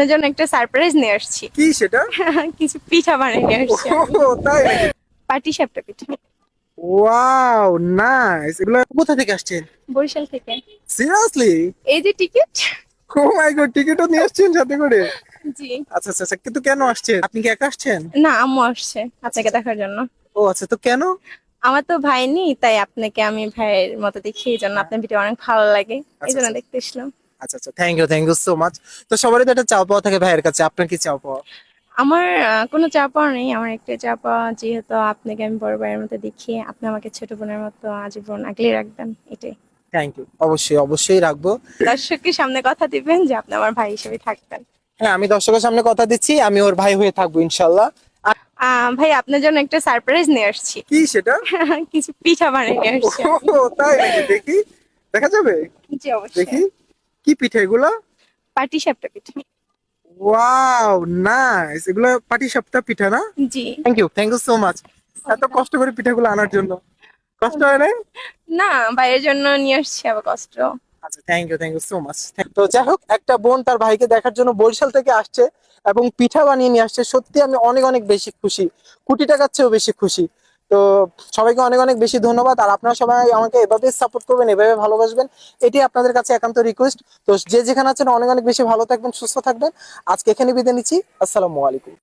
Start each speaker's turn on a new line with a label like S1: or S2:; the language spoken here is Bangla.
S1: আপনার জন্য একটা সারপ্রাইজ নিয়ে আসছি।
S2: কি সেটা?
S1: কিছু পিঠা বানিয়ে নিয়ে আসছি আমি।
S2: ও তাই নাকি?
S1: পাটিসাপটা পিঠা।
S2: Wow, nice. এগুলো কোথা থেকে আসছেন?
S1: বরিশাল থেকে।
S2: সিরিয়াসলি?
S1: এই যে টিকিট।
S2: ও মাই গড, টিকিটও নিয়ে আসছেন সাথে করে?
S1: জি।
S2: আচ্ছা আচ্ছা আচ্ছা, কিন্তু কেন আসছেন? আপনি কি একা আসছেন?
S1: না, আম্মু আসছে
S2: আচ্ছা
S1: আপনাকে
S2: আচ্ছা।
S1: দেখার জন্য।
S2: ও আচ্ছা, তো কেন?
S1: আমার তো ভাই নেই, তাই আপনাকে আমি ভাইয়ের মতো দেখি, এই জন্য
S2: হ্যাঁ,
S1: আপনার ভিডিও অনেক ভালো লাগে, এই
S2: আচ্ছা
S1: জন্য
S2: আচ্ছা
S1: দেখতে এসলাম।
S2: আচ্ছা আচ্ছা, থ্যাংক ইউ সো মাচ। তো সবারই তো একটা চাওয়া পাওয়া থাকে ভাইয়ের কাছে, আপনার কি চাওয়া পাওয়া?
S1: আমার কোনো চাপ পাওয়া নেই, আমার একটা চাপ পাওয়া, যেহেতু আপনাকে আমি বড় ভাইয়ের মতো দেখি, আপনি আমাকে ছোট বোনের মতো আজীবন আগলে রাখবেন, এটাই।
S2: থ্যাংক ইউ, অবশ্যই অবশ্যই রাখবো।
S1: দর্শকের সামনে কথা দিবেন যে আপনি আমার ভাই হিসেবে থাকবেন।
S2: হ্যাঁ, আমি দর্শকের সামনে কথা দিচ্ছি, আমি ওর ভাই হয়ে থাকবো ইনশাল্লাহ। আর
S1: ভাই আপনার জন্য একটা সারপ্রাইজ নিয়ে আসছি।
S2: কি সেটা?
S1: কিছু পিঠা বানিয়ে নিয়ে আসছি আমি।
S2: ও তাই নাকি? দেখি, দেখা যাবে?
S1: জি অবশ্যই।
S2: দেখি, কি পিঠা এগুলো?
S1: পাটিসাপটা পিঠা।
S2: Wow, nice. এগুলো পাটিসাপটা পিঠা না?
S1: জি।
S2: Thank you so much. এত কষ্ট করে পিঠাগুলো আনার জন্য কষ্ট হয় না?
S1: না, ভাইয়ের জন্য নিয়ে আসছি, আবার কষ্ট।
S2: আচ্ছা, থ্যাংক ইউ সো মাচ। তো যাই হোক, একটা বোন তার ভাইকে দেখার জন্য বরিশাল থেকে আসছে এবং পিঠা বানিয়ে নিয়ে আসছে। সত্যি আমি অনেক অনেক বেশি খুশি, কোটি টাকার চেয়েও বেশি খুশি। তো সবাইকে অনেক অনেক বেশি ধন্যবাদ। আর আপনারা সবাই আমাকে এভাবে সাপোর্ট করবেন, এভাবে ভালোবাসবেন, এটি আপনাদের কাছে একান্ত রিকোয়েস্ট। তো যে যেখানে আছেন অনেক অনেক বেশি ভালো থাকবেন, সুস্থ থাকবেন। আজকে এখানে বিদায় নিচ্ছি। আসসালামু আলাইকুম।